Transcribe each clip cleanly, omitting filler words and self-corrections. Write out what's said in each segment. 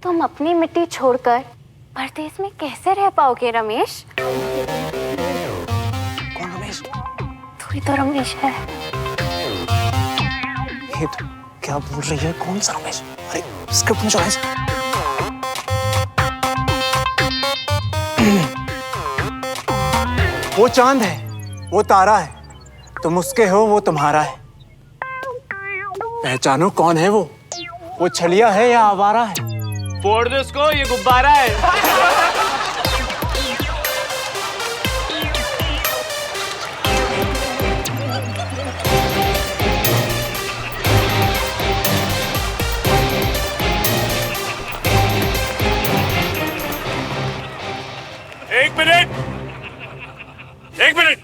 तुम अपनी मिट्टी छोड़कर परदेश में कैसे रह पाओगे रमेश? कौन रमेश? तू ही तो रमेश है। ये तो क्या बोल रही है? कौन सा रमेश? अरे स्क्रिप्ट में रमेश। वो चांद है, वो तारा है, तुम उसके हो, वो तुम्हारा है। पहचानो कौन है वो छलिया है या आवारा है? फोड़ दो उसको, ये गुब्बारा है। एक मिनट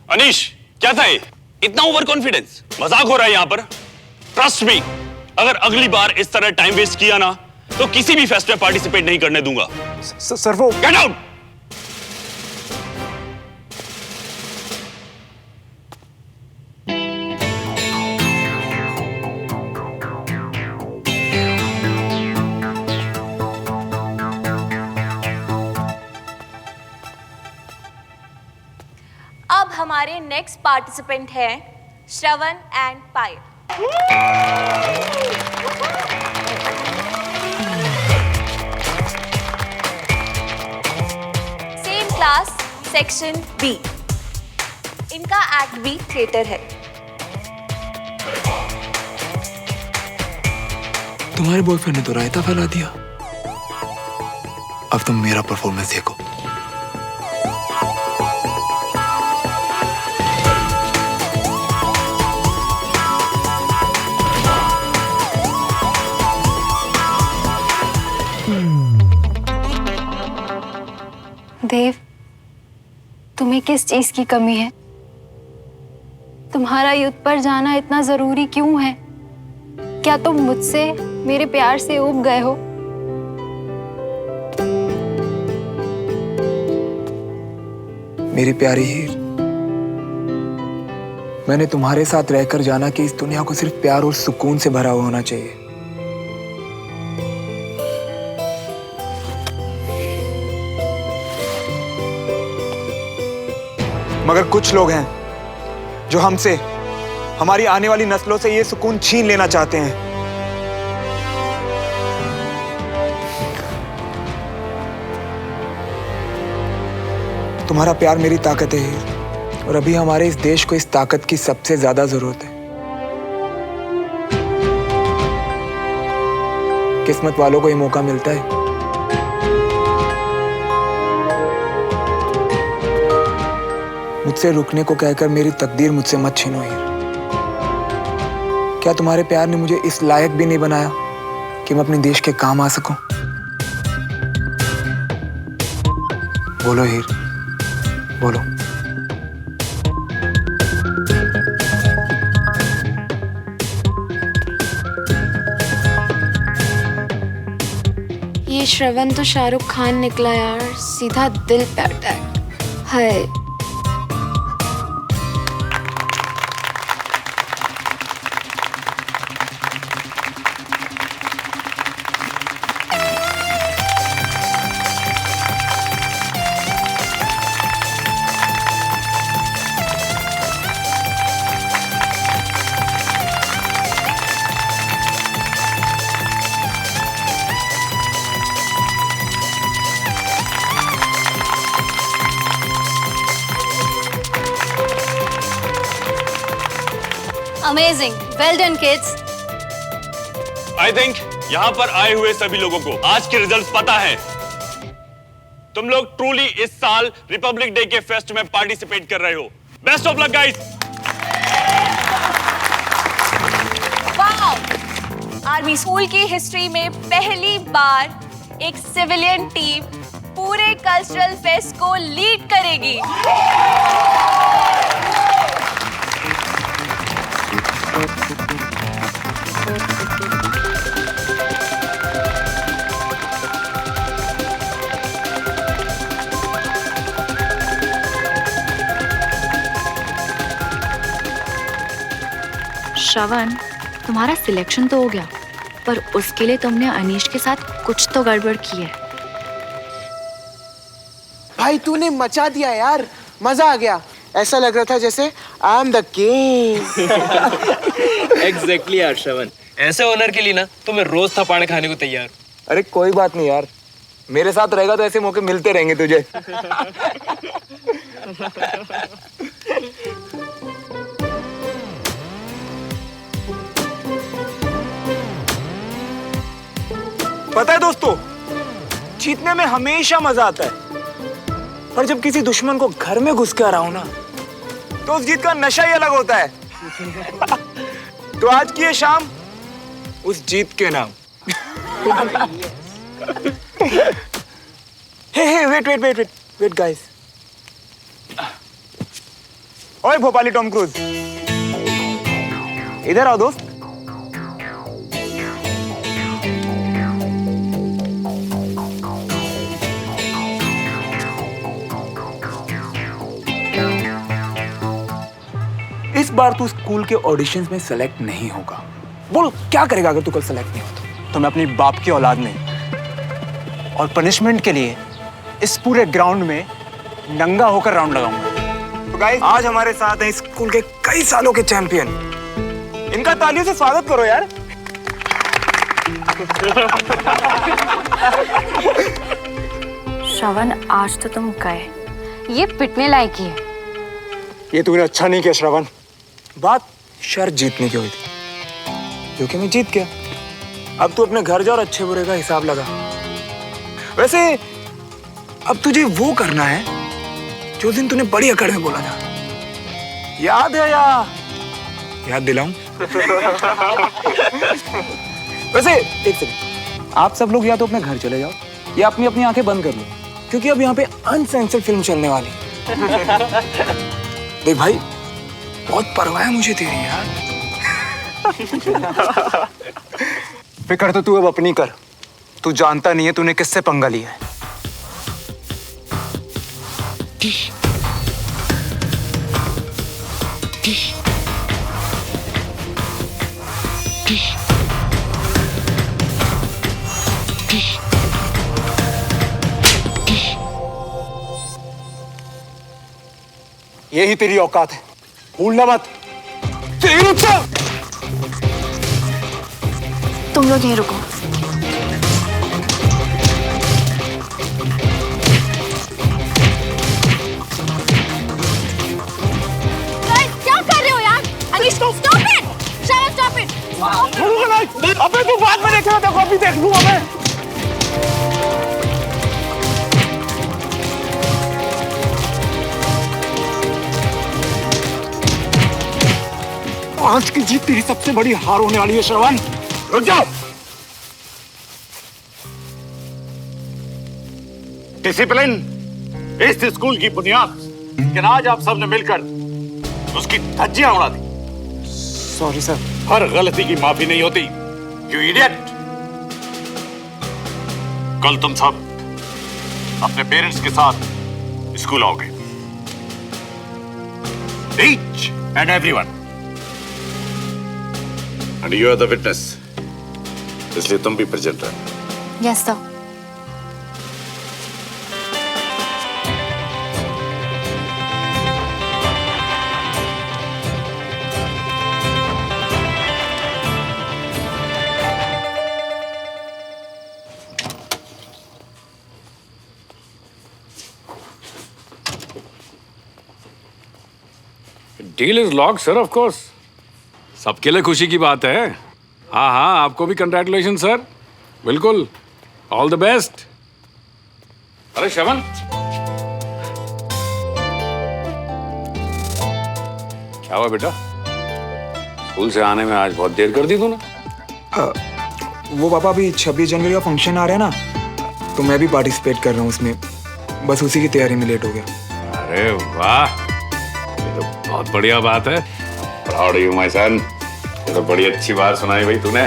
अनीश, क्या था ये? इतना ओवर कॉन्फिडेंस? मजाक हो रहा है यहाँ पर? ट्रस्ट मी, अगर अगली बार इस तरह टाइम वेस्ट किया ना तो किसी भी फेस्ट में पार्टिसिपेट नहीं करने दूंगा। सर वो गेट आउट। अब हमारे नेक्स्ट पार्टिसिपेंट हैं Shravan and Payal. Same class, section B. इनका एक्ट भी थिएटर है। तुम्हारे बॉयफ्रेंड ने तो रायता फैला दिया, अब तुम मेरा परफॉर्मेंस देखो। देव, तुम्हें किस चीज की कमी है? तुम्हारा युद्ध पर जाना इतना जरूरी क्यों है? क्या तुम मुझसे, मेरे प्यार से ऊब गए हो? मेरी प्यारी हीर, मैंने तुम्हारे साथ रहकर जाना कि इस दुनिया को सिर्फ प्यार और सुकून से भरा हुआ होना चाहिए। मगर कुछ लोग हैं जो हमसे, हमारी आने वाली नस्लों से ये सुकून छीन लेना चाहते हैं। तुम्हारा प्यार मेरी ताकत है हीर, और अभी हमारे इस देश को इस ताकत की सबसे ज्यादा जरूरत है। किस्मत वालों को ये मौका मिलता है। मुझसे रुकने को कहकर मेरी तकदीर मुझसे मत छीनो हीर। क्या तुम्हारे प्यार ने मुझे इस लायक भी नहीं बनाया कि मैं अपने देश के काम आ सकूं? बोलो हीर, बोलो। ये श्रवण तो शाहरुख खान निकला यार, सीधा दिल पे attack. Hi, amazing, well done kids. I think यहाँ पर आए हुए सभी लोगों को आज के रिजल्ट्स पता है। तुम लोग ट्रूली इस साल रिपब्लिक डे के फेस्ट में पार्टिसिपेट कर रहे हो। Best of luck guys. Wow! Army school की हिस्ट्री में पहली बार एक सिविलियन टीम पूरे कल्चरल फेस्ट को लीड करेगी। श्रवण, तुम्हारा सिलेक्शन तो हो गया, पर उसके लिए तुमने अनीश के साथ कुछ तो गड़बड़ की है। भाई तूने मचा दिया यार, मजा आ गया। ऐसा लग रहा था जैसे I am the king. Exactly यार श्रवण, ऐसे ओनर के लिए ना तो मैं रोज थपाड़े खाने को तैयार। अरे कोई बात नहीं यार, मेरे साथ रहेगा तो ऐसे मौके मिलते रहेंगे तुझे। पता है दोस्तों, जीतने में हमेशा मजा आता है, पर जब किसी दुश्मन को घर में घुस के आ रहा हूं ना, तो उस जीत का नशा ही अलग होता है। तो आज की ये शाम उस जीत के नाम। हे वेट गाइस। ओए भोपाली टॉम क्रूज, इधर आओ दोस्त। इस बार तू स्कूल के ऑडिशंस में सेलेक्ट नहीं होगा। बोल क्या करेगा अगर तू कल सेलेक्ट नहीं होता? तो मैं अपनी बाप की औलाद नहीं, और पनिशमेंट के लिए इस पूरे ग्राउंड में नंगा होकर राउंड लगाऊंगा। तो गाइस, आज हमारे साथ हैं स्कूल के कई सालों के चैंपियन। इनका तालियों से स्वागत करो यार। श्रवण, आज तो तुम गए, ये पिटने लायक ही है। ये तूने अच्छा नहीं किया श्रवण। बात शर्त जीतने की हुई थी, क्योंकि मैं जीत गया। अब तू अपने घर जा और अच्छे बुरे का हिसाब लगा। वैसे अब तुझे वो करना है जो दिन तूने बड़ी अकड़ में बोला था, याद है या याद दिलाऊं? वैसे एक सेकंड, आप सब लोग या तो अपने घर चले जाओ या अपनी अपनी आंखें बंद कर लो, क्योंकि अब यहाँ पे अनसेंसर्ड फिल्म चलने वाली है। देख भाई, बहुत परवाह है मुझे तेरी यार। फिक्र तो तू अब अपनी कर। तू जानता नहीं है तूने किससे पंगा लिया है। यही तेरी औकात है, भूलना मत। तेरी रुक। तुम लोग यहीं रुको। क्या कर रहे हो यार? Anish, stop it! Shravan, stop it! अबे तू बाद में देख रहा था, कॉपी देख लूंगा मैं। आज की जीत तेरी सबसे बड़ी हार होने वाली है श्रवण। रुक जाओ। डिसिप्लिन इस स्कूल की बुनियाद, लेकिन आज आप सबने मिलकर उसकी धज्जियां उड़ा दी। Sorry sir. हर गलती की माफी नहीं होती, यू इडियट। कल तुम सब अपने पेरेंट्स के साथ स्कूल आओगे, each and everyone, and you are the witness, इसलिए तुम भी प्रेजेंट रहो। Yes sir. Deal is lock sir, of course. सबके लिए खुशी की बात है। हाँ हाँ, आपको भी कंग्रेचुलेशन सर। बिल्कुल, ऑल द बेस्ट। अरे श्रवण, क्या हुआ बेटा? स्कूल से आने में आज बहुत देर कर दी तूने। वो पापा, अभी 26 जनवरी का फंक्शन आ रहा है ना, तो मैं भी पार्टिसिपेट कर रहा हूँ उसमें, बस उसी की तैयारी में लेट हो गया। अरे वाह, ये तो बहुत बढ़िया बात है। Proud you my son. ये तो बड़ी अच्छी बात सुनाई भाई तूने।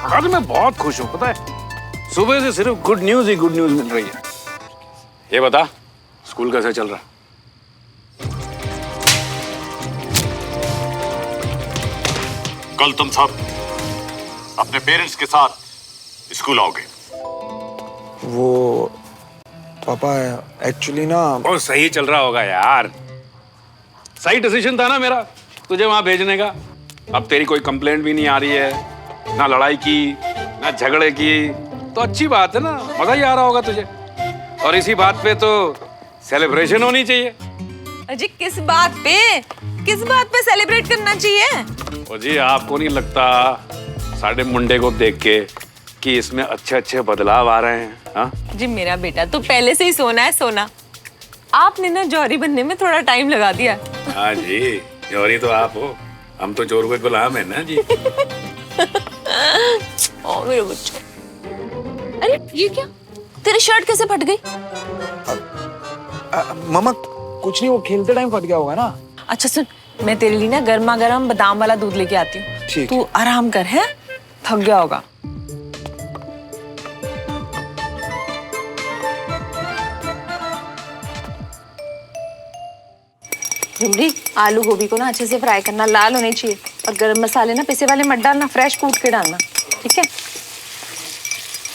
आज मैं बहुत खुश हूँ, पता है, सुबह से सिर्फ गुड न्यूज ही गुड न्यूज मिल रही है। ये बता, स्कूल कैसा चल रहा? कल तुम सब अपने पेरेंट्स के साथ स्कूल आओगे। वो पापा एक्चुअली ना बहुत सही चल रहा होगा यार। सही डिसीजन था ना मेरा तुझे वहां भेजने का। अब तेरी कोई कंप्लेंट भी नहीं आ रही है, ना लड़ाई की ना झगड़े की, तो अच्छी बात है ना, मजा ही आ रहा होगा तुझे। और इसी बात पे तो सेलिब्रेशन होनी चाहिए। अजी किस बात पे सेलिब्रेट करना चाहिए? ओ जी, आपको नहीं लगता साढ़े मुंडे को देख के कि इसमें अच्छे अच्छे बदलाव आ रहे हैं? हाँ जी मेरा बेटा तो पहले से ही सोना है सोना। आपने ना जौहरी बनने में थोड़ा टाइम लगा दिया। हाँ जी, जौहरी तो आप हो, हम तो चोर के गुलाम है ना जी। ओ मेरे बच्चे। अरे ये क्या, तेरी शर्ट कैसे फट गई? मम्मा कुछ नहीं, वो खेलते टाइम फट गया होगा ना। अच्छा सुन, मैं तेरे लिए ना गर्मा गर्म बादाम वाला दूध लेके आती हूँ। ठीक। तू आराम कर, है थक गया होगा। झुमरी, आलू गोभी को ना अच्छे से फ्राई करना, लाल होने चाहिए। और गरम मसाले ना पिसे वाले मत डालना, फ्रेश कूट के डालना, ठीक है?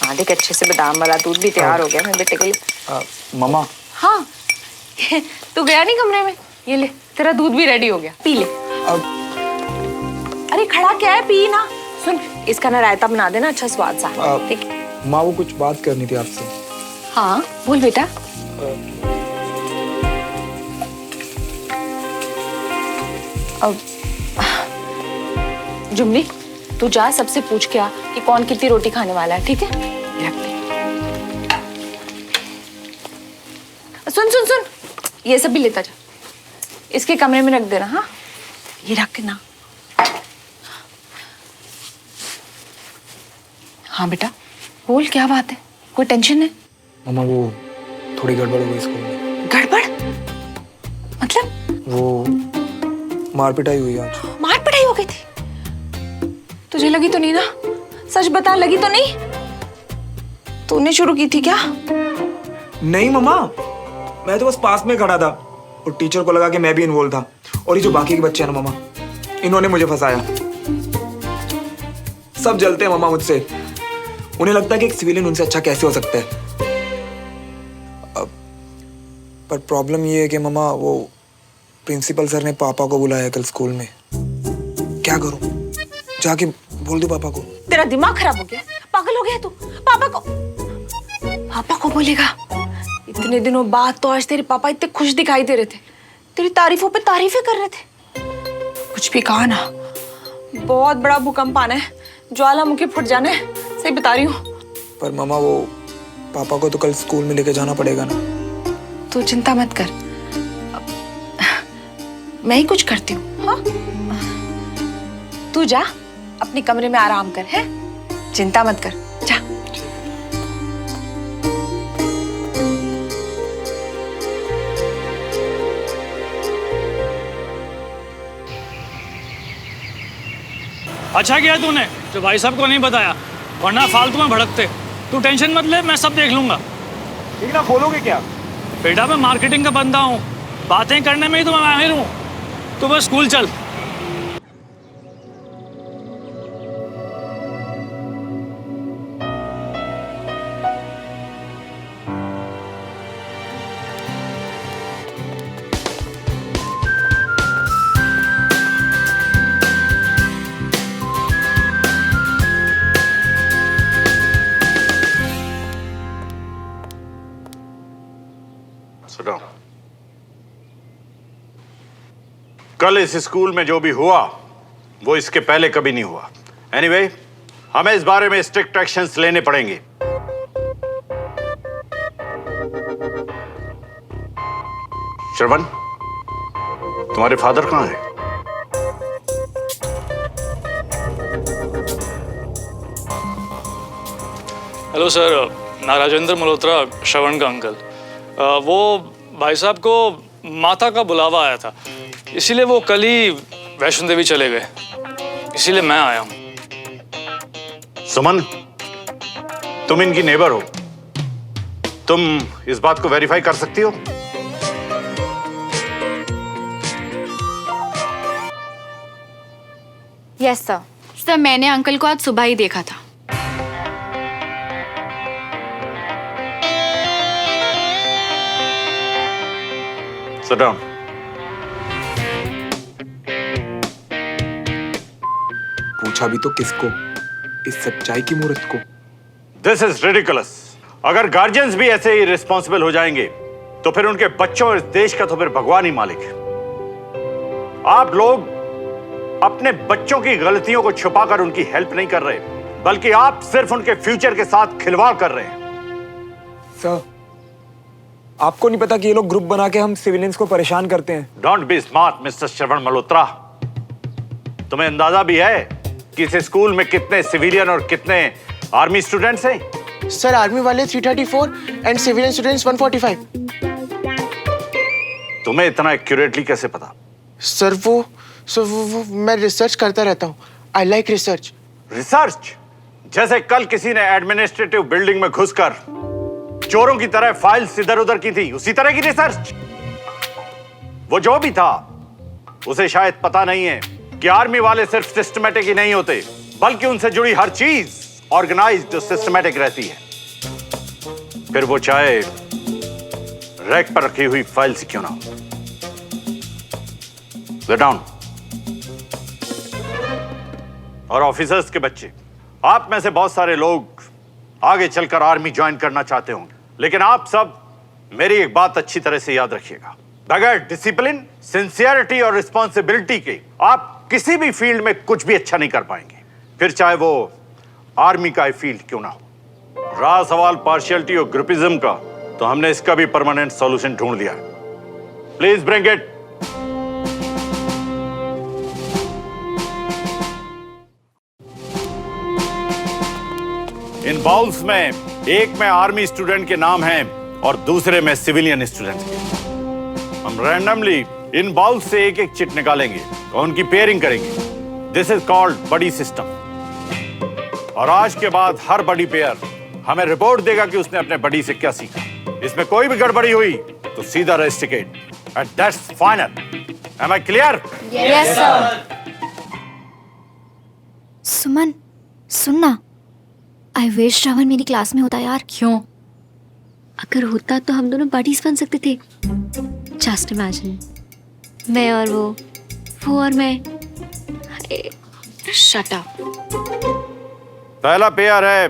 हाँ देख, अच्छे से बादाम वाला दूध भी तैयार हो गया मेरे बेटे के लिए। मम्मा हाँ तू गया नहीं कमरे में, ये ले तेरा दूध भी रेडी हो गया, पी ले। अरे खड़ा क्या है, पी ना। सुन, इसका ना रायता बना देना अच्छा स्वाद सा, ठीक है? माँ वो कुछ बात करनी थी आपसे। हाँ बोल बेटा। अब जुमली, तू जा सबसे पूछ के आ कि कौन कितनी रोटी खाने वाला है, ठीक है? रख दे। सुन सुन सुन, ये सब भी लेता जा, इसके कमरे में रख देना। हाँ ये रख ना। हाँ बेटा बोल, क्या बात है, कोई टेंशन है? मम्मा वो थोड़ी गड़बड़ हो गई स्कूल में। गड़बड़ मतलब? वो मार पिटाई हुई आज। मार पिटाई हो गई थी? तुझे लगी तो नहीं ना? सच बता, लगी तो नहीं? तूने शुरू की थी क्या? नहीं मम्मा, मैं तो बस पास में खड़ा था और टीचर को लगा कि मैं भी इन्वॉल्व था। और ये जो बाकी के बच्चे हैं ना मम्मा, इन्होंने मुझे फंसाया। सब जलते हैं मम्मा मुझसे, उन्हें लगता है कि एक सिविलियन उनसे अच्छा कैसे हो सकता है। पर प्रॉब्लम ये है कि मम्मा वो प्रिंसिपल सर ने पापा को बुलाया कल स्कूल में। क्या करूं, जाके बोल दूं पापा को? तेरा दिमाग खराब हो गया, पागल हो गया तू? पापा को बोलेगा? इतने दिनों बाद तो आज तेरे पापा इतने खुश दिखाई दे रहे थे, तेरी तारीफों पे तारीफें कर रहे थे। कुछ भी कहा ना, बहुत बड़ा भूकंप आना है, ज्वालामुखी फूट जाना है, सही बता रही हूँ। पर मम्मा वो पापा को तो कल स्कूल में लेके जाना पड़ेगा ना। तू चिंता मत कर, मैं ही कुछ करती हूँ। हाँ तू जा अपने कमरे में आराम कर, है? चिंता मत कर, जा। अच्छा किया तूने जो भाई साहब को नहीं बताया, वरना फालतू में भड़कते। तू टेंशन मत ले, मैं सब देख लूंगा। ठीक ना, बोलोगे क्या? बेटा मैं मार्केटिंग का बंदा हूँ, बातें करने में ही तो मैं माहिर हूँ। तू बस स्कूल चल। कल इस स्कूल में जो भी हुआ वो इसके पहले कभी नहीं हुआ। एनीवे, हमें इस बारे में स्ट्रिक्ट एक्शंस लेने पड़ेंगे। श्रवण, तुम्हारे फादर कहां हैं? हेलो सर, मैं राजेंद्र मल्होत्रा, श्रवण का अंकल। वो भाई साहब को माता का बुलावा आया था, इसीलिए वो कल ही वैष्णो देवी चले गए, इसीलिए मैं आया हूं। सुमन, तुम इनकी नेबर हो, तुम इस बात को वेरीफाई कर सकती हो? Yes sir. लगता है मैंने अंकल को आज सुबह ही देखा था। Sit down. पूछा भी तो किसको? इस सच्चाई की मूर्त को। This is ridiculous. अगर गार्जियंस भी ऐसे ही रिस्पॉन्सिबल हो जाएंगे तो फिर उनके बच्चों और इस देश का तो फिर भगवान ही मालिक है। आप लोग अपने बच्चों की गलतियों को छुपाकर उनकी हेल्प नहीं कर रहे, बल्कि आप सिर्फ उनके फ्यूचर के साथ खिलवाड़ कर रहे हैं। सर, आपको नहीं पता कि ये लोग ग्रुप बना के हम सिविलियंस को परेशान करते हैं? डोंट बी स्मार्ट मिस्टर श्रवण मल्होत्रा। तुम्हें अंदाजा भी है कि इस स्कूल में कितने सिविलियन और कितने आर्मी स्टूडेंट्स हैं? सर आर्मी वाले 334 एंड सिविलियन स्टूडेंट्स 145। तुम्हें इतना एक्यूरेटली कैसे पता? सर वो मैं रिसर्च करता रहता हूँ। I like research. रिसर्च? जैसे कल किसी ने एडमिनिस्ट्रेटिव बिल्डिंग में घुसकर चोरों की तरह फाइल्स इधर उधर की थी, उसी तरह की रिसर्च। वो जो भी था उसे शायद पता नहीं है कि आर्मी वाले सिर्फ सिस्टमैटिक ही नहीं होते, बल्कि उनसे जुड़ी हर चीज ऑर्गेनाइज्ड और सिस्टमैटिक रहती है। फिर वो चाहे रैक पर रखी हुई फाइल से क्यों ना हो। Sit down. और ऑफिसर्स के बच्चे, आप में से बहुत सारे लोग आगे चलकर आर्मी ज्वाइन करना चाहते होंगे, लेकिन आप सब मेरी एक बात अच्छी तरह से याद रखिएगा। बगैर डिसिप्लिन, सिंसियरिटी और रिस्पॉन्सिबिलिटी के आप किसी भी फील्ड में कुछ भी अच्छा नहीं कर पाएंगे, फिर चाहे वो आर्मी का फील्ड क्यों ना हो। रहा सवाल पार्शियलिटी और ग्रुपिज्म का, तो हमने इसका भी परमानेंट सॉल्यूशन ढूंढ लिया है। Please bring it. In bowls में एक में आर्मी स्टूडेंट के नाम हैं और दूसरे में सिविलियन स्टूडेंट के। हम रैंडमली इन बाउल्स से एक एक चिट निकालेंगे और उनकी पेयरिंग करेंगे। This is called buddy system. और आज के बाद हर बडी पेयर हमें रिपोर्ट देगा कि उसने अपने बडी से क्या सीखा। इसमें कोई भी गड़बड़ी हुई तो सीधा rusticate and that's final. Am I clear? Yes sir. Suman, सुनना, आई विश श्रवण मेरी क्लास में होता यार। क्यों? अगर होता तो हम दोनों बडीज बन सकते थे। जस्ट इमेजिन, मैं और वो और मैं। Shut up. पहला पेयर है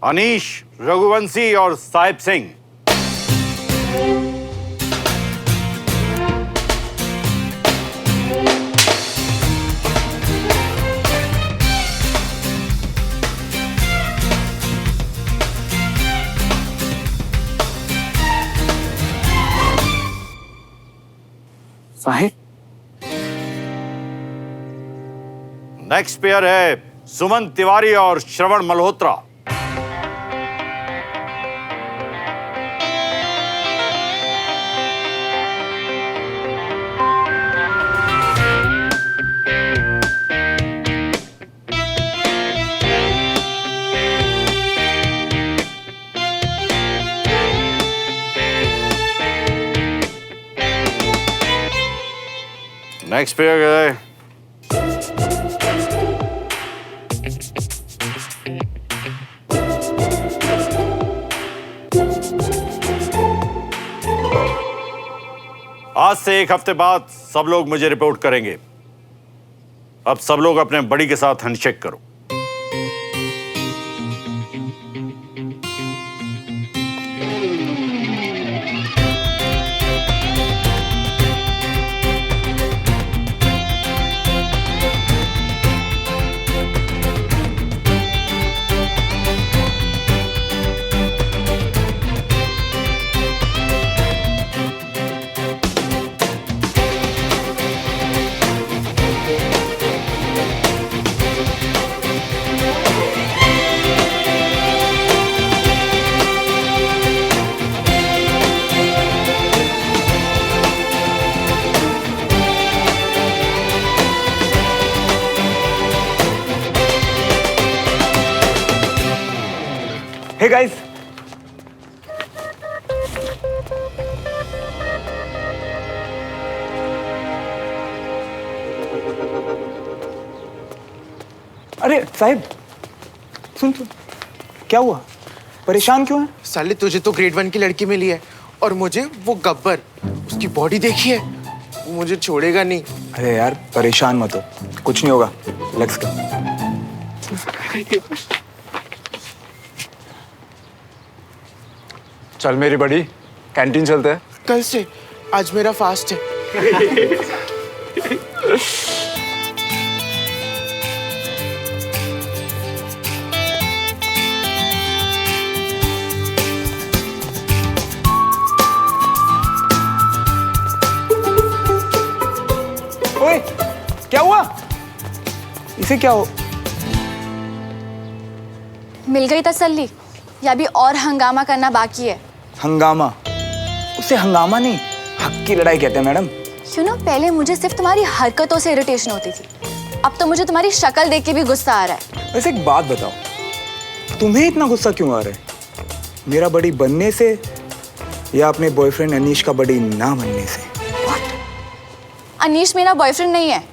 अनीश, रघुवंशी और साहिब सिंह। साहिब, नेक्स्ट पेयर है सुमन तिवारी और श्रवण मल्होत्रा। नेक्स्ट पेयर है आज से एक हफ्ते बाद सब लोग मुझे रिपोर्ट करेंगे। अब सब लोग अपने बड़ी के साथ हैंडशेक करो। Hey guys, साहिब सुन सुन, क्या हुआ? परेशान क्यों है? साले तुझे तो ग्रेड 1 की लड़की मिली है और मुझे वो गब्बर, उसकी बॉडी देखी है, वो मुझे छोड़ेगा नहीं। अरे यार परेशान मत हो, कुछ नहीं होगा। Let's go. चल मेरी बड़ी, कैंटीन चलते हैं। कल से, आज मेरा फास्ट है। ओए, क्या हुआ? इसे क्या हो? मिल गई तसल्ली या भी और हंगामा करना बाकी है? हंगामा? उसे हंगामा नहीं, हक की लड़ाई कहते हैं मैडम। पहले मुझे सिर्फ तुम्हारी हरकतों से इरिटेशन होती थी, अब तो मुझे तुम्हारी शक्ल देख के भी गुस्सा आ रहा है। वैसे एक बात बताओ, तुम्हें इतना गुस्सा क्यों आ रहा है? मेरा बड़ी बनने से या अपने बॉयफ्रेंड अनीश का बड़ी ना बनने से? अनीश मेरा बॉयफ्रेंड नहीं है।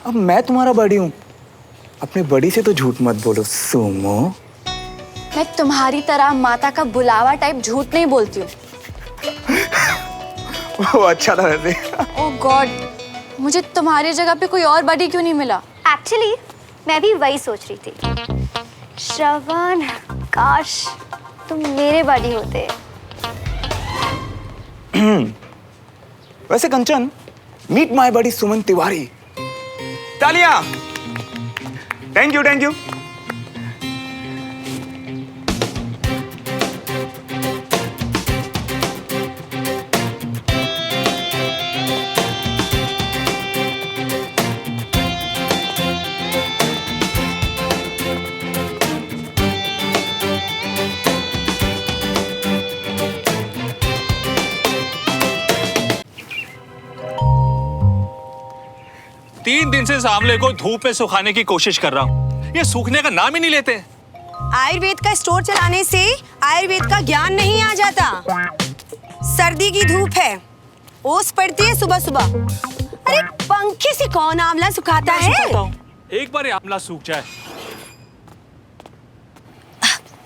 अब मैं तुम्हारा बड़ी हूँ, अपने बड़ी से तो झूठ मत बोलो सुमो। मैं तुम्हारी तरह माता का बुलावा टाइप झूठ नहीं बोलती हूँ। वो अच्छा था वैसे। ओह गॉड, मुझे तुम्हारी जगह पे कोई और बड़ी क्यों नहीं मिला? एक्चुअली मैं भी वही सोच रही थी। श्रवण, काश तुम मेरे बड़ी होते। वैसे कंचन, मीट माय बड़ी सुमन तिवारी। तालियां। Thank you thank you. तीन दिन से इस आंवले को धूप में सुखाने की कोशिश कर रहा हूँ, ये सूखने का नाम ही नहीं लेते। आयुर्वेद का स्टोर चलाने से आयुर्वेद का ज्ञान नहीं आ जाता। सर्दी की धूप है, ओस पड़ती है सुबह सुबह। अरे पंखे से कौन आंवला सुखाता है? एक बार ये आंवला सूख जाए।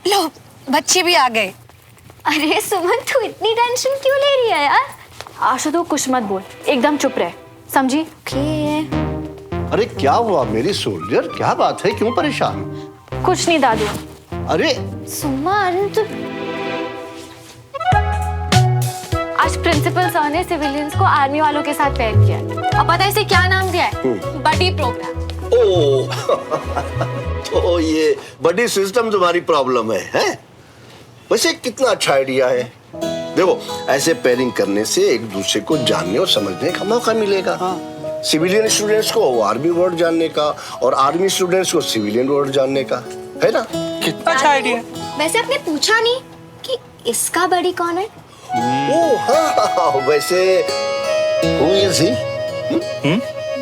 लो, बच्चे भी आ गए। अरे सुमन, तू इतनी टेंशन क्यों ले रही है यार? आशु तो कुछ मत बोल, एकदम चुप रहे, समझी? अरे क्या हुआ मेरी सोल्जर, क्या बात है, क्यों परेशान? कुछ नहीं दादू। अरे सुमन तू आज प्रिंसिपल सर ने सिविलियंस को आर्मी वालों के साथ पेयर किया है। अब पता है इसे क्या नाम दिया है? बडी प्रोग्राम। ओह तो ये बड़ी सिस्टम तुम्हारी प्रॉब्लम है? वैसे कितना अच्छा आइडिया है। देखो, ऐसे पेयरिंग करने से एक दूसरे को जानने और समझने का मौका मिलेगा। सिविलियन स्टूडेंट्स को आर्मी वर्ड जानने का और आर्मी स्टूडेंट्स को सिविलियन वर्ड जानने का, है ना? कितना अच्छा आइडिया। वैसे आपने पूछा नहीं कि इसका बड़ी कौन है? ओह हाँ, वैसे who is he?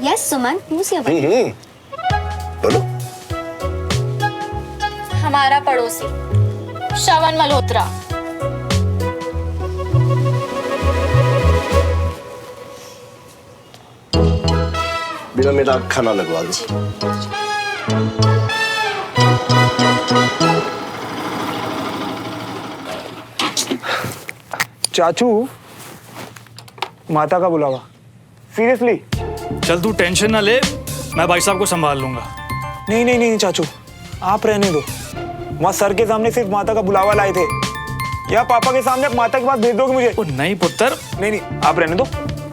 Yes Suman, who's your buddy? बोलो। हमारा पड़ोसी श्रवण मल्होत्रा। बिना मेरा खाना लगवा दो। चाचू, माता का बुलावा। सीरियसली? चल तू टेंशन ना ले, मैं भाई साहब को संभाल लूंगा। नहीं नहीं नहीं चाचू, आप रहने दो। वहाँ सर के सामने सिर्फ माता का बुलावा लाए थे, या पापा के सामने आप माता के पास भेज दोगे मुझे? ओ नहीं पुत्र। नहीं नहीं, आप रहने दो,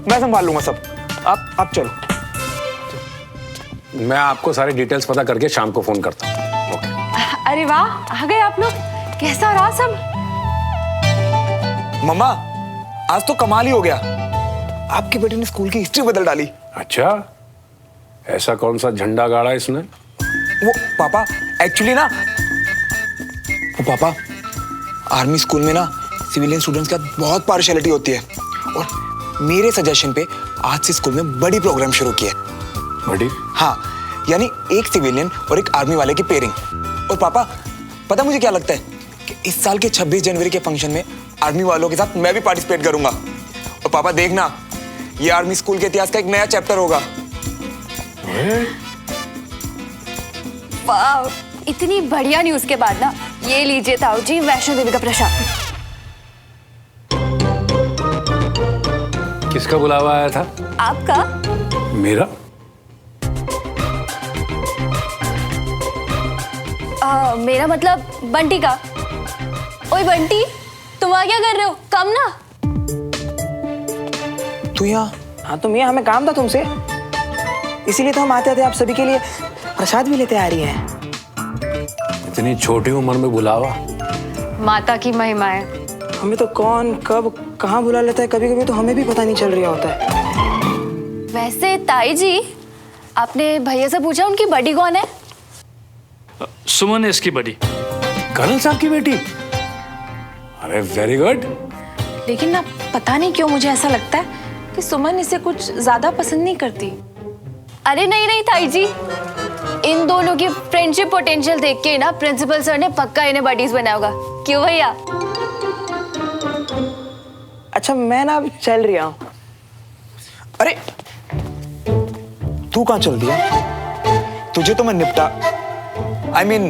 मैं संभाल लूंगा सब। आप चलो। मैं आपको सारी डिटेल्स पता करके शाम को फोन करता हूँ। ओके। अरे वाह, आ गए आप लोग। कैसा रहा सब? मम्मा, आज तो कमाल ही हो गया। आपके बेटे ने स्कूल की हिस्ट्री बदल डाली। अच्छा, ऐसा कौन सा झंडा गाड़ा इसने? वो पापा, एक्चुअली ना, वो पापा, आर्मी स्कूल में ना सिविलियन स्टूडेंट्स का बहुत पार्शियलिटी होती है, और मेरे सजेशन पे आज से स्कूल में बड़ी प्रोग्राम शुरू किया है। बड़ी? हाँ, यानी एक सिविलियन और एक आर्मी वाले की पेयरिंग। और पापा, पता मुझे क्या लगता है कि इस साल के 26 जनवरी के फंक्शन में आर्मी वालों के साथ मैं भी पार्टिसिपेट करूंगा। और पापा देखना, ये आर्मी स्कूल के इतिहास का एक नया चैप्टर होगा। वाह, इतनी बढ़िया न्यूज के बाद ना, ये लीजिए ताऊ जी वैष्णो देवी का प्रसाद। किसका बुलावा आया था? आपका। मेरा? मेरा मतलब बंटी का। ओए बंटी, तुम वहाँ क्या कर रहे हो? कम ना। तू यहाँ? हाँ तुम यहाँ, हमें काम था तुमसे, इसीलिए तो हम आते थे आप सभी के लिए प्रसाद भी लेते आ रही हैं। इतनी छोटी उम्र में बुलावा? माता की महिमा है। हमें तो कौन कब कहाँ बुला लेता है, कभी कभी तो हमें भी पता नहीं चल रहा होता है। वैसे ताई जी, आपने भैया से पूछा उनकी बड़ी कौन है? सुमन है इसकी बड़ी। कर्नल साहब की बेटी? अरे वेरी गुड। लेकिन ना पता नहीं क्यों मुझे ऐसा लगता है कि सुमन इसे कुछ ज्यादा पसंद नहीं करती। अरे नहीं नहीं ताई जी, इन दोनों की फ्रेंडशिप पोटेंशियल देख के ना प्रिंसिपल सर ने पक्का इन्हें बडीज बनाया होगा। क्यों भैया? अच्छा मैं ना अब चल रही हूँ। अरे तू कहाँ चल दिया? तुझे तो मैं निपटा, I mean,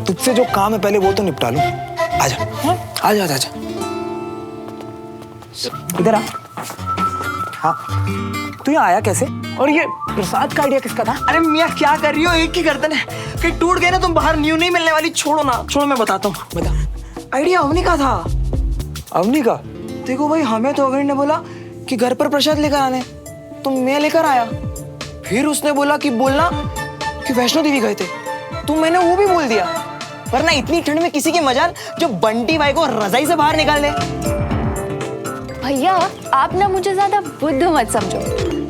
तुझसे जो काम है पहले वो तो निपटा लूं। आजा, आजा, आजा, आजा। इधर आ। हाँ, तू यहाँ आया कैसे? और ये प्रसाद का आइडिया किसका था? अरे मियाँ क्या कर रही हो, एक ही गर्दन है, कहीं टूट गए ना तुम बाहर न्यू नहीं मिलने वाली। छोड़ो ना, छोड़ो मैं बताता हूँ। बता। आइडिया अवनी का था। अवनी का? देखो भाई, हमें तो अवनी ने बोला कि घर पर प्रसाद लेकर आने, तो मैं लेकर आया। फिर उसने बोला कि बोलना कि वैष्णो देवी गए थे, तो मैंने वो भी बोल दिया। वरना इतनी ठंड में किसी की मजाल जो बंटी भाई को रजाई से बाहर निकाल दे। भैया आप ना मुझे ज्यादा बुद्ध मत समझो।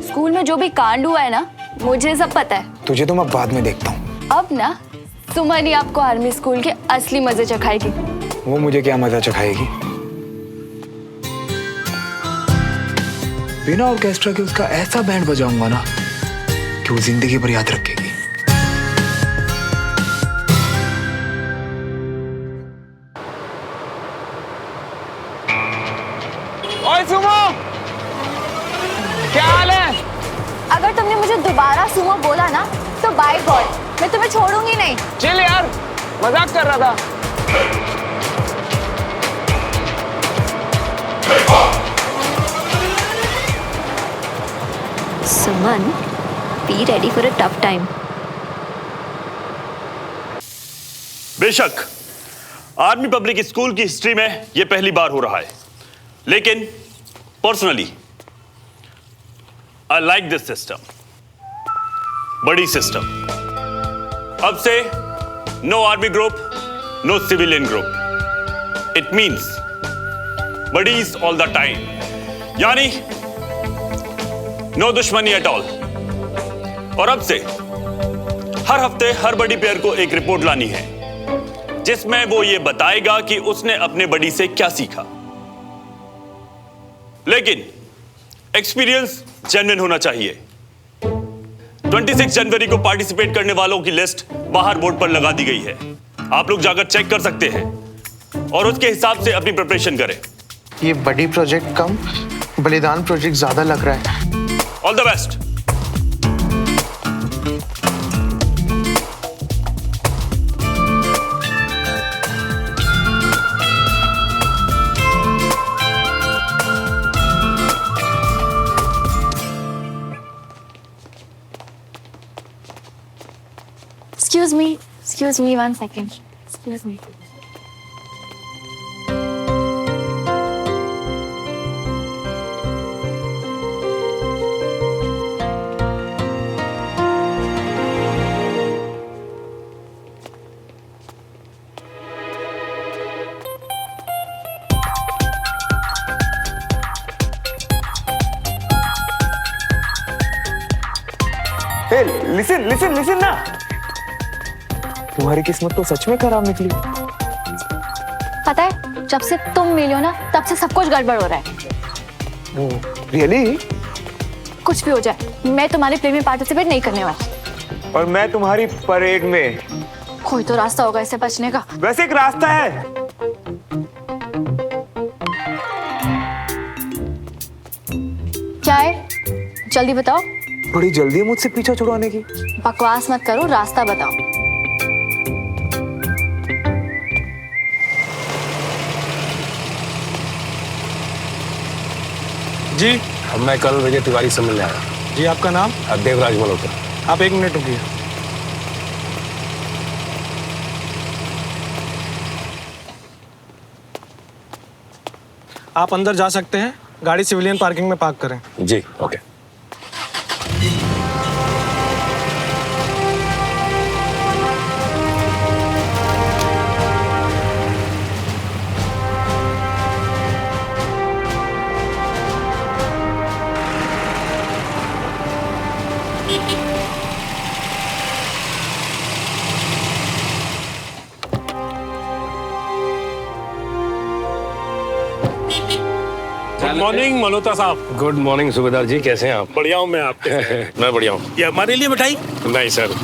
स्कूल में जो भी कांड हुआ है ना, मुझे सब पता है। तुझे तो मैं बाद में देखता हूँ। अब ना सुमन ही आपको आर्मी स्कूल के असली मजे चखाएगी। वो मुझे क्या मजा चखाएगी? बिना ऑर्केस्ट्रा के उसका ऐसा बैंड बजाऊंगा ना कि वो जिंदगी भर याद रखेगी। ओए सुमो, क्या हाल है? अगर तुमने मुझे दोबारा सुमो बोला ना तो बाय गॉड मैं तुम्हें छोड़ूंगी नहीं। चिल यार, मजाक कर रहा था। Suman, be ready for a tough time. बेशक आर्मी पब्लिक स्कूल की हिस्ट्री में यह पहली बार हो रहा है, लेकिन personally I like this system, buddy system. अब से no army group, no civilian group. It means buddies all the time, यानी नो दुश्मनी एट ऑल। और अब से हर हफ्ते हर बड़ी पेयर को एक रिपोर्ट लानी है जिसमें वो ये बताएगा कि उसने अपने बडी से क्या सीखा। लेकिन एक्सपीरियंस जेन्युइन होना चाहिए। 26 जनवरी को पार्टिसिपेट करने वालों की लिस्ट बाहर बोर्ड पर लगा दी गई है, आप लोग जाकर चेक कर सकते हैं और उसके हिसाब से अपनी प्रिपरेशन करें। ये बड़ी प्रोजेक्ट कम, बलिदान प्रोजेक्ट ज्यादा लग रहा है। All the best. Excuse me, 1 second. Excuse me. Hey, listen ना। तुम्हारी किस्मत तो सच में खराब निकली। पता है, जब से तुम मिली हो ना तब से सब कुछ गड़बड़ हो रहा है। रियली? कुछ भी हो जाए, मैं तुम्हारे प्ले में पार्टिसिपेट नहीं करने वाली। और मैं तुम्हारी परेड में। कोई तो रास्ता होगा इससे बचने का। वैसे एक रास्ता है। क्या है? जल्दी बताओ। बड़ी जल्दी है मुझसे पीछा छुड़वाने की। बकवास मत करो, रास्ता बताओ। जी अब मैं कल विजय तिवारी से मिलने आया। जी, आपका नाम? देवराज मल्होत्रा। आप 1 मिनट रुकिए। आप अंदर जा सकते हैं, गाड़ी सिविलियन पार्किंग में पार्क करें। जी ओके। गुड मॉर्निंग मल्होत्रा साहब। गुड मॉर्निंग सूबेदार जी, कैसे हैं आप? बढ़िया हूँ मैं, आप कैसे हैं? मैं बढ़िया हूँ। ये हमारे लिए मिठाई? नहीं सर,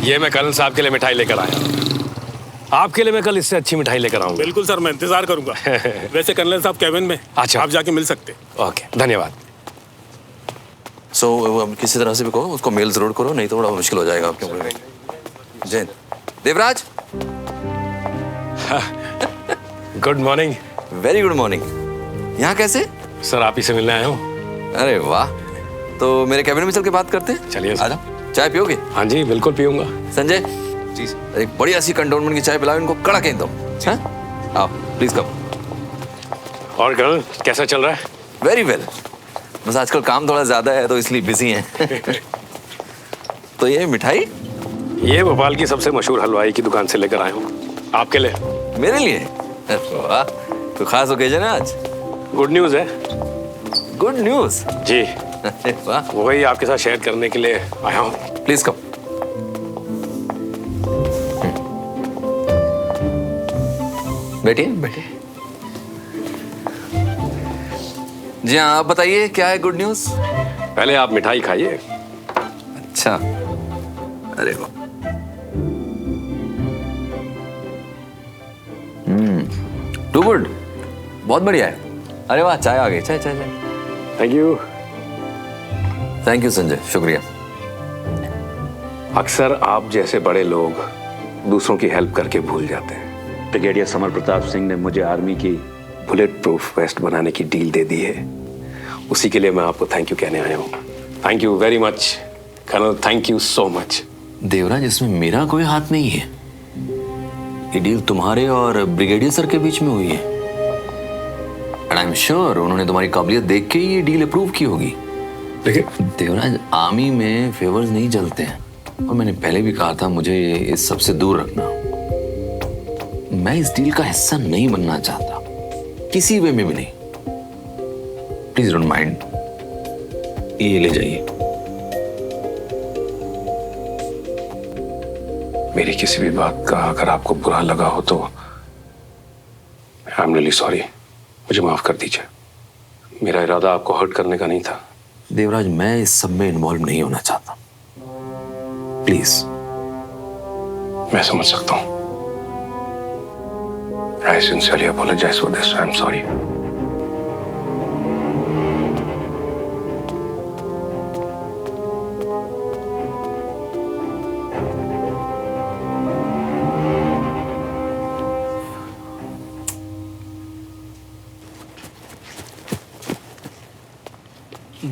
ये मैं कर्नल साहब के लिए मिठाई लेकर आया। आपके लिए मैं कल इससे अच्छी मिठाई लेकर आऊंगा। बिल्कुल सर, मैं इंतजार करूंगा। वैसे कर्नल साहब कैबिन में, अच्छा, आप जाके मिल सकते। ओके, धन्यवाद। किसी तरह से भी कहो, उसको मेल जरूर करो, नहीं तो बड़ा मुश्किल हो जाएगा आपके ऊपर। Jain, Devraj. Good morning. Very good morning. यहाँ कैसे? सर आप ही से मिलने आया हूँ। अरे वाह, तो मेरे कैबिन में चल के बात करते हैं। चलिए आ जाओ। चाय पियोगे? हाँ जी बिल्कुल पीऊंगा। संजय जी, एक बढ़िया सी कंटोनमेंट की चाय पिलाओ इनको, कड़क एकदम। आओ प्लीज कम। और कर्नल कैसा चल रहा है? वेरी वेल, बस आजकल काम थोड़ा ज्यादा है तो इसलिए बिजी हैं। तो ये मिठाई? ये भोपाल की सबसे मशहूर हलवाई की दुकान से लेकर आया हूँ, आपके लिए। मेरे लिए? वाह, तो खास ओकेजन है आज। गुड न्यूज है। Good news? जी। वाह, वही आपके साथ शेयर करने के लिए आया हूँ। Please come. बैठिए बैठिए। जी हाँ, आप बताइए क्या है गुड न्यूज? पहले आप मिठाई खाइए। अच्छा, अरे वाह, टू गुड, बहुत बढ़िया है। अरे वाह, चाय आ गई। चाय चाय चाय। Thank you. Thank you Sanjay, शुक्रिया। अक्सर आप जैसे बड़े लोग दूसरों की हेल्प करके भूल जाते हैं। ब्रिगेडियर समर प्रताप सिंह ने मुझे आर्मी की बुलेट प्रूफ वेस्ट बनाने की डील दे दी है, उसी के लिए मैं आपको थैंक यू कहने आया हूँ। Thank you very much colonel, thank you so much. Devraj, इसमें मेरा कोई हाथ नहीं है। ये डील तुम्हारे और ब्रिगेडियर सर के बीच में हुई है। एंड आई एम श्योर उन्होंने तुम्हारी काबिलियत देख के ही ये डील अप्रूव की होगी। लेकिन देवराज, आर्मी में फेवर्स नहीं चलते हैं, और मैंने पहले भी कहा था मुझे इस सबसे दूर रखना। मैं इस डील का हिस्सा नहीं बनना चाहता, किसी वे में भी नहीं। प्लीज डोंट माइंड, ये ले जाइए। मेरी किसी भी बात का अगर आपको बुरा लगा हो तो आई एम रियली सॉरी, मुझे माफ कर दीजिए। मेरा इरादा आपको हर्ट करने का नहीं था। देवराज, मैं इस सब में इन्वॉल्व नहीं होना चाहता, प्लीज। मैं समझ सकता हूं। I sincerely apologize for this. I'm sorry.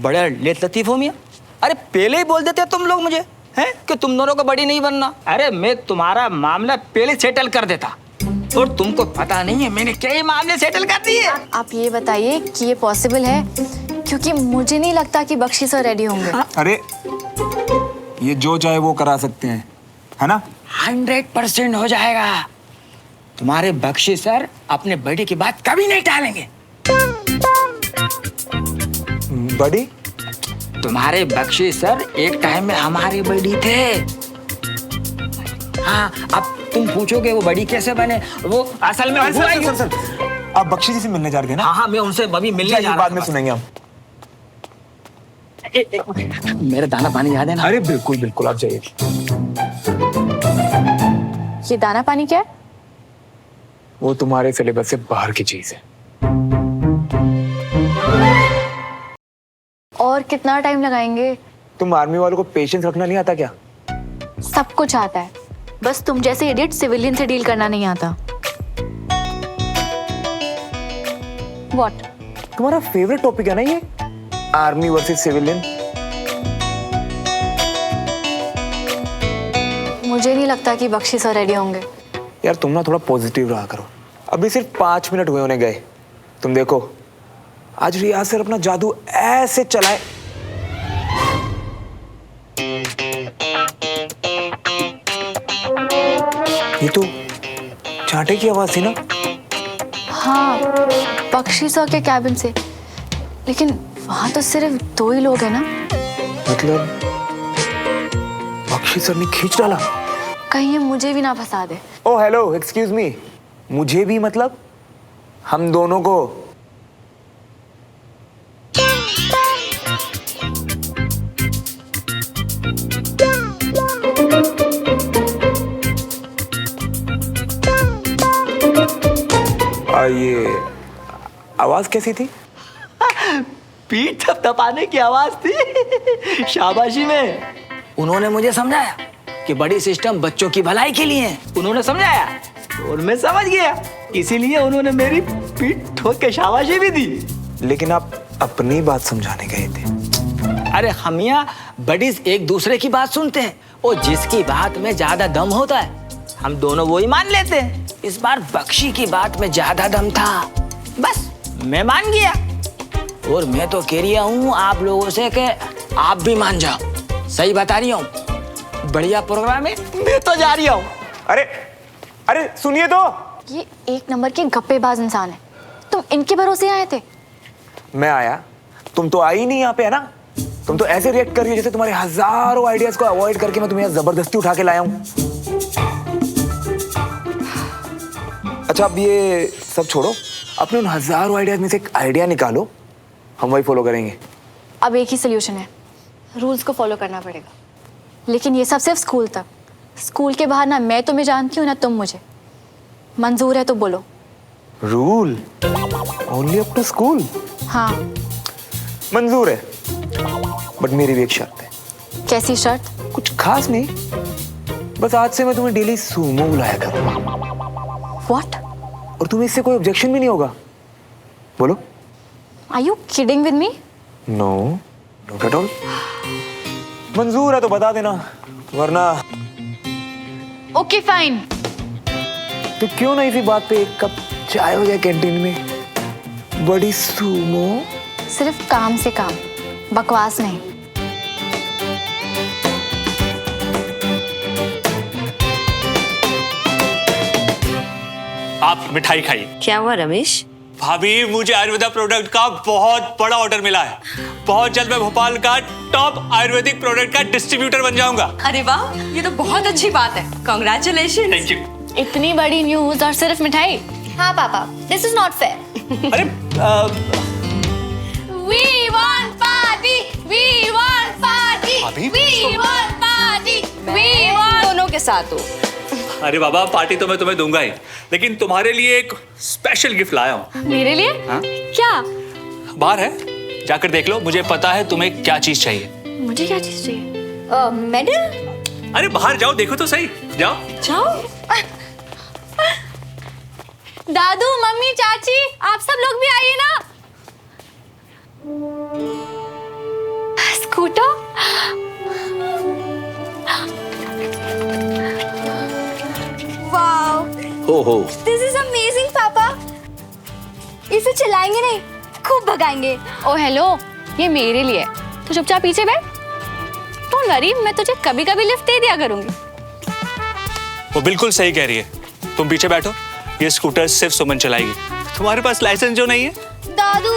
बड़ा लेट लतीफ हो मियां। अरे पहले ही बोल देते तुम लोग मुझे, हैं, कि तुम दोनों को बड़ी नहीं बनना। अरे मैं तुम्हारा मामला पहले सेटल कर देता, और तुमको पता नहीं है मैंने क्या ये मामले सेटल कर दिए। आप ये बताइए कि ये पॉसिबल है, क्योंकि मुझे नहीं लगता कि बख्शी सर रेडी होंगे। अरे ये जो चाहे वो करा सकते हैं, है ना? 100% हो जाएगा। तुम्हारे बख्शी सर अपने बड़ी की बात कभी नहीं टालेंगे। बड़ी? तुम्हारे बख्शी सर एक टाइम में हमारे बड़ी थे। हाँ, अब तुम पूछोगे वो बड़ी कैसे बने, वो असल में हुआ ही। सर, आप बख्शी जी से मिलने जा रहे थे ना? हाँ हाँ, मैं उनसे अभी मिलने जा रहा हूं। बाद में सुनेंगे हम। मेरा दाना पानी याद है ना? अरे बिल्कुल बिल्कुल, आप जाइए। ये दाना पानी क्या है? वो तुम्हारे सिलेबस से बाहर की चीज है। और कितना टाइम लगाएंगे? तुम आर्मी वालों को पेशेंस रखना नहीं आता क्या? सब कुछ आता है, बस तुम जैसे इडियट सिविलियन से डील करना नहीं आता। What? तुम्हारा फेवरेट टॉपिक है ना ये? Army versus civilian. मुझे नहीं लगता कि बख्शी सर रेडी होंगे। यार तुम ना थोड़ा पॉजिटिव रहा करो। अभी सिर्फ 5 मिनट हुए उन्हें गए। तुम देखो आज रियाज सर अपना जादू ऐसे चलाए। ये तो चांटे की आवाज थी ना? हाँ, बख्शी सर के कैबिन से। लेकिन वहां तो सिर्फ 2 ही लोग हैं ना। मतलब बख्शी सर ने खींच डाला? कहीं ये मुझे भी ना फंसा दे। ओ हेलो, एक्सक्यूज मी। मुझे भी मतलब हम दोनों को? ये आवाज कैसी थी? पीठ थपथपाने की आवाज थी शाबाशी में। उन्होंने मुझे समझाया कि बड़ी सिस्टम बच्चों की भलाई के लिए है। उन्होंने समझाया और मैं समझ गया, इसीलिए उन्होंने मेरी पीठ ठोक के शाबाशी भी दी। लेकिन आप अपनी बात समझाने गए थे। अरे हम यहाँ बडीज एक दूसरे की बात सुनते हैं और जिसकी बात में ज्यादा दम होता है हम दोनों वो ही मान लेते हैं। इस बार बख्शी की बात में ज्यादा दम था, बस मैं मान गया। और मैं तो कह रहा हूँ आप लोगों से कि आप भी मान जाओ। सही बता रही हूँ, बढ़िया प्रोग्राम है, मैं तो जा रही हूँ। अरे अरे सुनिए तो। ये 1 नंबर के गप्पेबाज इंसान है। तुम इनके भरोसे आए थे? मैं आया, तुम तो आई नहीं यहाँ पे, है ना? तुम तो ऐसे रिएक्ट कर रही हो जैसे तुम्हारे हजारों आइडियाज को अवॉइड करके मैं तुम्हें जबरदस्ती उठा के लाया हूँ। अच्छा अब ये सब छोड़ो, अपने उन हजारों आइडियाज में से एक आइडिया निकालो, हम वही फॉलो करेंगे। अब एक ही सोल्यूशन है, रूल्स को फॉलो करना पड़ेगा। लेकिन ये सब सिर्फ स्कूल तक। स्कूल के बाहर ना मैं तुम्हें जानती हूँ ना तुम मुझे। मंजूर है तो बोलो। Rule only up to school? हाँ मंजूर है, बट मेरी भी एक शर्त है। कैसी शर्त? कुछ खास नहीं, बस आज से मैं तुम्हें डेली सूमो बुलाया करूंगा। What? और तुम्हें इससे कोई ऑब्जेक्शन भी नहीं होगा? बोलो। Are you kidding with me? No, not at all. मंजूर है तो बता देना, वरना Okay, fine. तो क्यों ना इसी बात पे एक कप चाय हो जाए कैंटीन में। बड़ी सूमो। सिर्फ काम से काम, बकवास नहीं। आप मिठाई खाइए। क्या हुआ रमेश? भाभी मुझे आयुर्वेदा प्रोडक्ट का बहुत बड़ा ऑर्डर मिला है। बहुत जल्द मैं भोपाल का टॉप आयुर्वेदिक प्रोडक्ट का डिस्ट्रीब्यूटर बन जाऊंगा। अरे वाह, ये तो बहुत अच्छी बात है। कांग्रेचुलेशन। Thank you. इतनी बड़ी न्यूज और सिर्फ मिठाई? हाँ पापा, दिस इज नॉट फेयर। अरे We want party, we want party, भाभी? we want party, we want। दोनों के साथ हो। अरे बाबा, पार्टी तो मैं तुम्हें दूंगा ही, लेकिन तुम्हारे लिए एक स्पेशल गिफ्ट लाया हूँ। मेरे लिए? हाँ? क्या? बाहर है, जाकर देख लो। मुझे पता है तुम्हें क्या चीज चाहिए। मुझे क्या चीज चाहिए? मेडल? अरे बाहर जाओ, देखो तो सही। जाओ जाओ। दादू, मम्मी, चाची, आप सब लोग भी आइए ना। स्कूटर? वाओ, हो दिस इज अमेजिंग पापा। इसे चलाएंगे नहीं, खूब भगाएंगे। ओ हेलो, ये मेरे लिए है, तो चुपचाप पीछे बैठ। डोंट वरी, मैं तुझे कभी कभी लिफ्ट दे दिया करूंगी। वो बिल्कुल सही कह रही है, तुम पीछे बैठो। ये स्कूटर सिर्फ सुमन चलाएगी, तुम्हारे पास लाइसेंस जो नहीं है। दादू,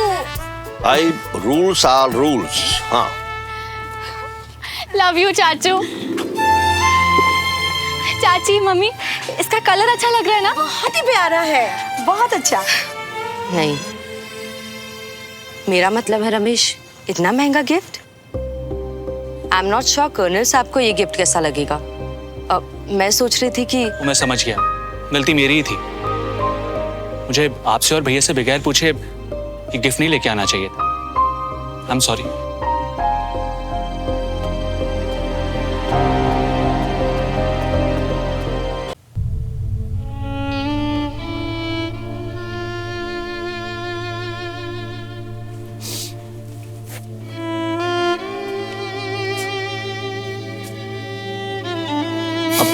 आई रूल्स आर रूल्स। हाँ, लव यू चाचू। चाची, मम्मी, इसका कलर अच्छा लग रहा है ना? बहुत ही प्यारा है, बहुत अच्छा। नहीं, मेरा मतलब है रमेश, इतना महंगा gift. I am not sure colonel साहब को ये गिफ्ट कैसा लगेगा। मैं सोच रही थी कि मैं समझ गया, गलती मेरी ही थी। मुझे आपसे और भैया से बगैर पूछे ये गिफ्ट नहीं लेके आना चाहिए था। I am sorry.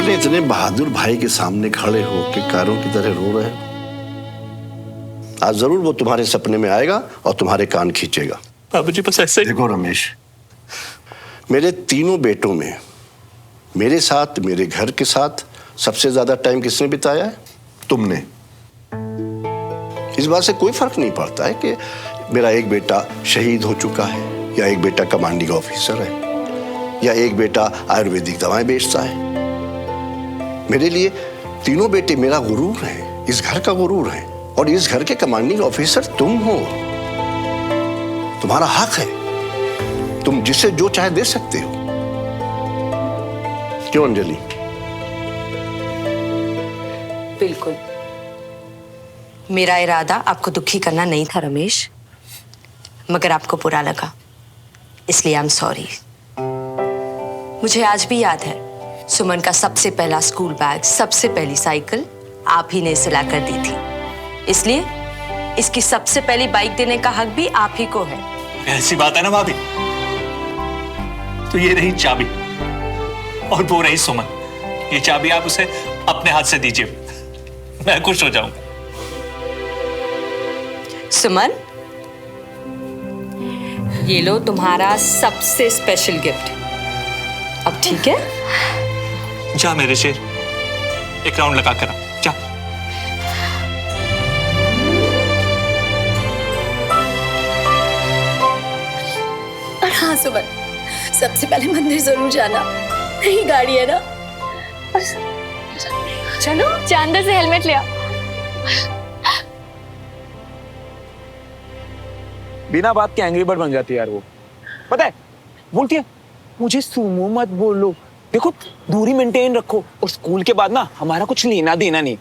अपने इतने बहादुर भाई के सामने खड़े हो के कारों की तरह रो रहे हो? आज जरूर वो तुम्हारे सपने में आएगा और तुम्हारे कान खींचेगा। बाबूजी बस ऐसे ही। देखो रमेश, मेरे तीनों बेटों में मेरे साथ, मेरे घर के साथ सबसे ज्यादा टाइम किसने बिताया है? तुमने। इस बात से कोई फर्क नहीं पड़ता है कि मेरा एक बेटा शहीद हो चुका है, या एक बेटा कमांडिंग ऑफिसर है, या एक बेटा आयुर्वेदिक दवाएं बेचता है। मेरे लिए तीनों बेटे मेरा गुरूर है, इस घर का गुरूर है, और इस घर के कमांडिंग ऑफिसर तुम हो। तुम्हारा हक है, तुम जिसे जो चाहे दे सकते हो। क्यों अंजलि? बिल्कुल। मेरा इरादा आपको दुखी करना नहीं था रमेश, मगर आपको बुरा लगा, इसलिए आई एम सॉरी। मुझे आज भी याद है, सुमन का सबसे पहला स्कूल बैग, सबसे पहली साइकिल आप ही ने सिला कर दी थी, इसलिए इसकी सबसे पहली बाइक देने का हक भी आप ही को है। ऐसी बात है ना भाभी, तो ये रही चाबी और वो रही सुमन। ये चाबी आप उसे अपने हाथ से दीजिए, मैं खुश हो जाऊंगा। सुमन, ये लो तुम्हारा सबसे स्पेशल गिफ्ट। अब ठीक है? जा मेरे शेर, एक राउंड लगा कर आ, जा। और हाँ सुमन, सबसे पहले मंदिर जरूर जाना, नई गाड़ी है ना। चलो चांदा से हेलमेट ले आओ। बिना बात के एंग्री बर्ड बन जाती है यार वो। पता है, बोलती है मुझे सुमो मत बोलो, देखो दूरी मेंटेन रखो, और स्कूल के बाद ना हमारा कुछ लेना देना नहीं।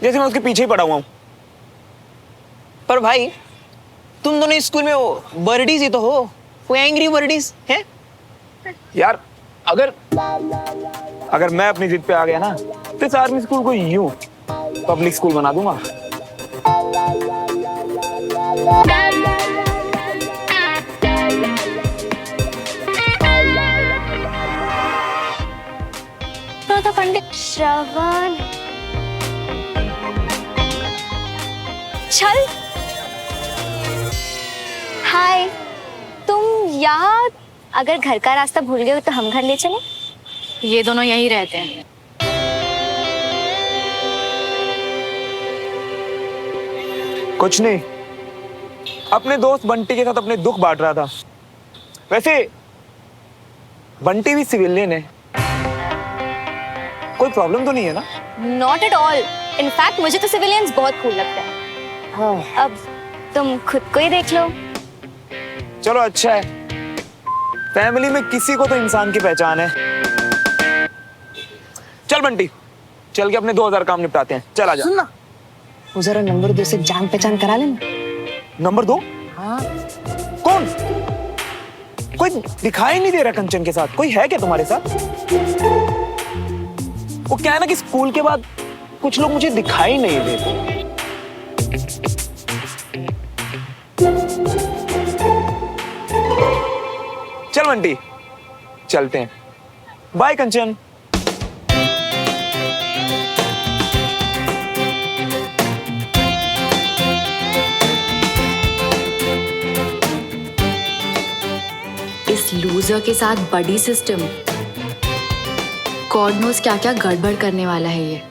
जैसे मैं उसके पीछे ही पड़ा हुआ हूँ। पर भाई तुम दोनों स्कूल में वो बर्डीज ही तो हो, वो एंग्री बर्डीज हैं? यार अगर मैं अपनी जिद पे आ गया ना, तो इस आर्मी स्कूल को यूं पब्लिक स्कूल बना दूंगा। पंडित श्रवण, चल। हाय, तुम यहाँ? अगर घर का रास्ता भूल गए हो तो हम घर ले चले। ये दोनों यहीं रहते हैं। कुछ नहीं, अपने दोस्त बंटी के साथ अपने दुख बांट रहा था। वैसे बंटी भी सिविलियन है, कोई प्रॉब्लम तो नहीं है ना? नॉट एट ऑल, इनफैक्ट मुझे तो सिविलियंस बहुत कूल लगता है। हाँ। अब तुम खुद को ही देख लो। चलो अच्छा है, फैमिली में किसी को तो इंसान की पहचान है। चल बंटी, चल के अपने 2000 काम निपटाते हैं। चल आजा। सुनना, वो जरा नंबर 2 से जान पहचान करा लेना। नंबर 2? हाँ। कौन? कोई दिखाई नहीं दे रहा कंचन के साथ? कोई है क्या तुम्हारे साथ? वो क्या है ना कि स्कूल के बाद कुछ लोग मुझे दिखाई नहीं देते। चल बंटी, चलते हैं। बाय कंचन। इस लूजर के साथ बडी सिस्टम, गॉड नोस क्या क्या गड़बड़ करने वाला है ये।